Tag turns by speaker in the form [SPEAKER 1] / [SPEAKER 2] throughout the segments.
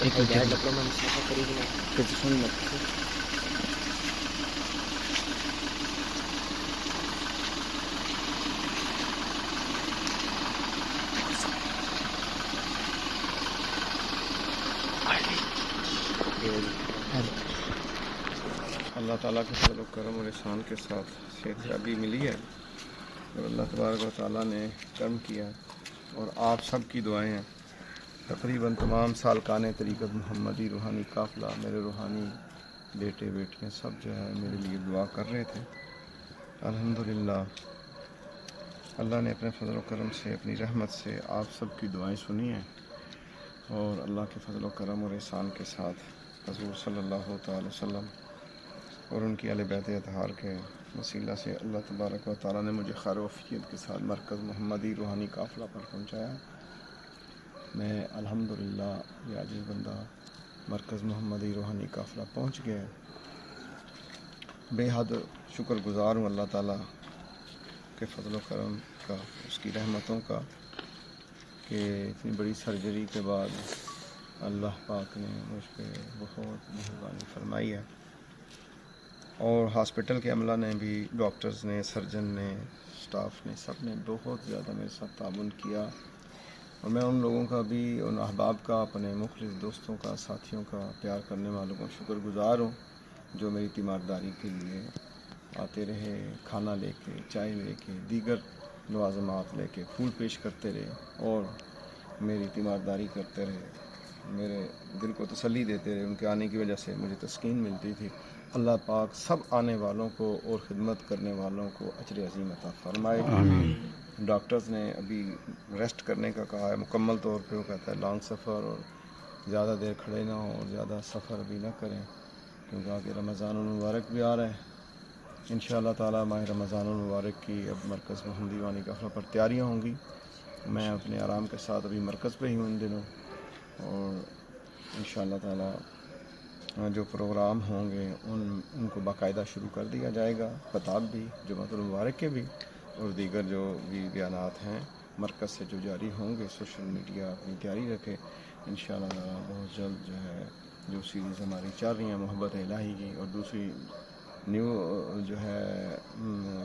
[SPEAKER 1] ایک لکڑوں میں مسافہ خریدنا پھر سن مت
[SPEAKER 2] اللہ تعالیٰ کے فضل و کرم اور احسان کے ساتھ صحت یابی ملی ہے اور اللہ تبارک و تعالیٰ نے کرم کیا اور آپ سب کی دعائیں ہیں. تقریباً تمام سالکان طریقت محمدی روحانی قافلہ میرے روحانی بیٹے بیٹیاں سب جو ہے میرے لیے دعا کر رہے تھے. الحمدللہ اللہ نے اپنے فضل و کرم سے اپنی رحمت سے آپ سب کی دعائیں سنی ہیں اور اللہ کے فضل و کرم اور احسان کے ساتھ حضور صلی اللہ تعالی وسلم اور ان کی اہل بیت اطہار کے وسیلہ سے اللہ تبارک و تعالیٰ نے مجھے خیر و عافیت کے ساتھ مرکز محمدی روحانی قافلہ پر پہنچایا. میں الحمدللہ یہ عاجز بندہ مرکز محمدی روحانی قافلہ پہنچ گیا. بے حد شکر گزار ہوں اللہ تعالیٰ کے فضل و کرم کا، اس کی رحمتوں کا کہ اتنی بڑی سرجری کے بعد اللہ پاک نے مجھ پہ بہت مہربانی فرمائی ہے اور ہاسپٹل کے عملہ نے بھی، ڈاکٹرز نے، سرجن نے، سٹاف نے، سب نے بہت زیادہ میرے ساتھ تعاون کیا. اور میں ان لوگوں کا بھی، ان احباب کا، اپنے مخلص دوستوں کا، ساتھیوں کا، پیار کرنے والوں کا شکر گزار ہوں جو میری تیمارداری کے لیے آتے رہے، کھانا لے کے، چائے لے کے، دیگر لوازمات لے کے، پھول پیش کرتے رہے اور میری تیمارداری کرتے رہے، میرے دل کو تسلی دیتے رہے. ان کے آنے کی وجہ سے مجھے تسکین ملتی تھی. اللہ پاک سب آنے والوں کو اور خدمت کرنے والوں کو اجر عظیم عطا فرمائے. ڈاکٹرز نے ابھی ریسٹ کرنے کا کہا ہے مکمل طور پہ. وہ کہتا ہے لانگ سفر اور زیادہ دیر کھڑے نہ ہوں اور زیادہ سفر بھی نہ کریں کیونکہ آگے رمضان المبارک بھی آ رہا ہے. انشاءاللہ تعالی ماہ رمضان المبارک کی اب مرکز محمدی روحانی قافلہ پر تیاریاں ہوں گی. میں اپنے آرام کے ساتھ ابھی مرکز پہ ہی ہوں ان دنوں اور انشاءاللہ تعالی جو پروگرام ہوں گے ان کو باقاعدہ شروع کر دیا جائے گا. خطاب بھی جمعۃ المبارک کے بھی اور دیگر جو بھی بیانات ہیں مرکز سے جو جاری ہوں گے. سوشل میڈیا اپنی تیاری رکھے. انشاءاللہ بہت جلد جو ہے جو سیریز ہماری چل رہی ہیں محبت الہی کی اور دوسری نیو جو ہے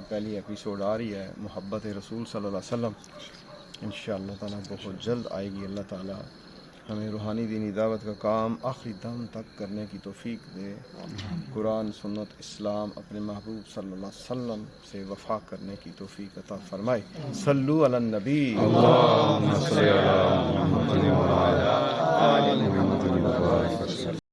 [SPEAKER 2] پہلی ایپیسوڈ آ رہی ہے محبت رسول صلی اللہ علیہ وسلم، انشاءاللہ تعالیٰ بہت جلد آئے گی. اللہ تعالیٰ ہمیں روحانی دینی دعوت کا کام آخری دم تک کرنے کی توفیق دے. قرآن، سنت، اسلام، اپنے محبوب صلی اللہ علیہ وسلم سے وفا کرنے کی توفیق عطا فرمائے. صلو علی النبی. اللہم صلی علی محمد و علی آل محمد.